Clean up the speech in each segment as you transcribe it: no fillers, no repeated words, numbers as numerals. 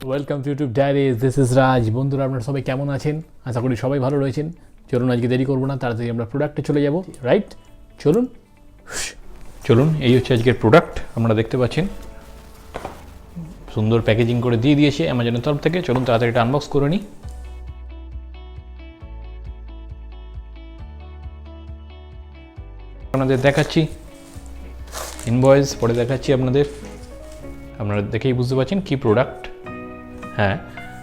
Welcome to YouTube diaries, this is Raj. বন্ধুরা, আপনারা সবাই কেমন আছেন? আশা করি সবাই ভালো রয়েছেন। চলুন, আজকে দেরি করবো না, তাড়াতাড়ি আমরা প্রোডাক্টে চলে যাব। রাইট, চলুন চলুন। এই হচ্ছে আজকের প্রোডাক্ট, আপনারা দেখতে পাচ্ছেন সুন্দর প্যাকেজিং করে দিয়ে দিয়েছে অ্যামাজনের তরফ থেকে। চলুন তাড়াতাড়ি এটা আনবক্স করে নিই। আপনাদের দেখাচ্ছি ইনভয়েস, পরে দেখাচ্ছি আপনাদের। আপনারা দেখেই বুঝতে পারছেন কি প্রোডাক্ট। হ্যাঁ,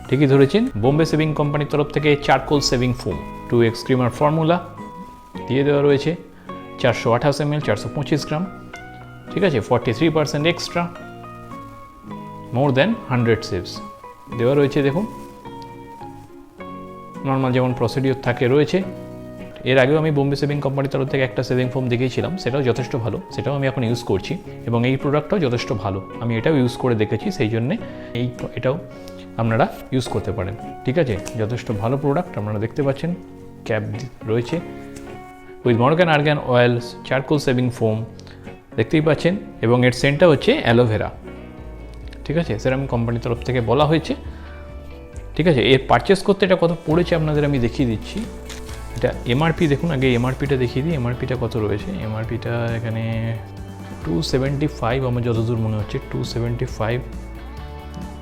ঠিকই ধরেছেন, বোম্বে সেভিং কোম্পানির তরফ থেকে charcoal saving foam 2x Kremer formula দিয়ে দেওয়া রয়েছে। 428 ml, 425 গ্রাম, ঠিক আছে। 43% এক্সট্রা, মোর দ্যান 100 সেভস দেওয়া রয়েছে। দেখুন, নর্মাল যেমন প্রসিডিওর থাকে রয়েছে। এর আগেও আমি বোম্বে সেভিং কোম্পানির তরফ থেকে একটা সেভিং ফোম দেখিয়েছিলাম, সেটাও যথেষ্ট ভালো, সেটাও আমি এখন ইউজ করছি এবং এই প্রোডাক্টটাও যথেষ্ট ভালো। আমি এটাও ইউজ করে দেখেছি, সেই জন্যে এটাও আপনারা ইউজ করতে পারেন, ঠিক আছে। যথেষ্ট ভালো প্রোডাক্ট, আপনারা দেখতে পাচ্ছেন ক্যাপ রয়েছে with Morgan argan oil charcoal saving foam, দেখতেই পাচ্ছেন। এবং এর সেন্টটা হচ্ছে অ্যালোভেরা, ঠিক আছে। সেরকম কোম্পানির তরফ থেকে বলা হয়েছে, ঠিক আছে। এর পারচেস করতে এটা কত পড়েছে আপনাদের আমি দেখিয়ে দিচ্ছি। এটা এমআরপি দেখুন, আগে এমআরপিটা দেখিয়ে দিই। এমআরপিটা কত রয়েছে? এমআরপিটা এখানে 275, আমার যতদূর মনে হচ্ছে 275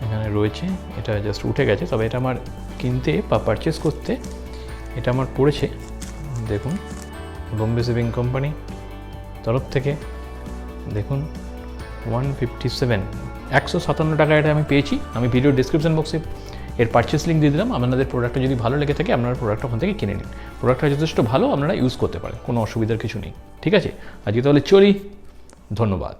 এখানে রয়েছে। এটা জাস্ট উঠে গেছে, তবে এটা আমার কিনতে বা পারচেস করতে এটা আমার পড়েছে, দেখুন, বোম্বে সেভিং কোম্পানি তরফ থেকে দেখুন 157 টাকা এটা আমি পেয়েছি। আমি ভিডিও ডিসক্রিপশন বক্সে এর পারচেস লিঙ্ক দিয়ে দিলাম। আপনাদের প্রোডাক্টটা যদি ভালো লেগে থাকে, আপনারা প্রোডাক্টটা ওখান থেকে কিনে নিন। প্রোডাক্টটা যথেষ্ট ভালো, আপনারা ইউজ করতে পারেন, কোনো অসুবিধার কিছু নেই, ঠিক আছে। আজকে তাহলে চলি, ধন্যবাদ।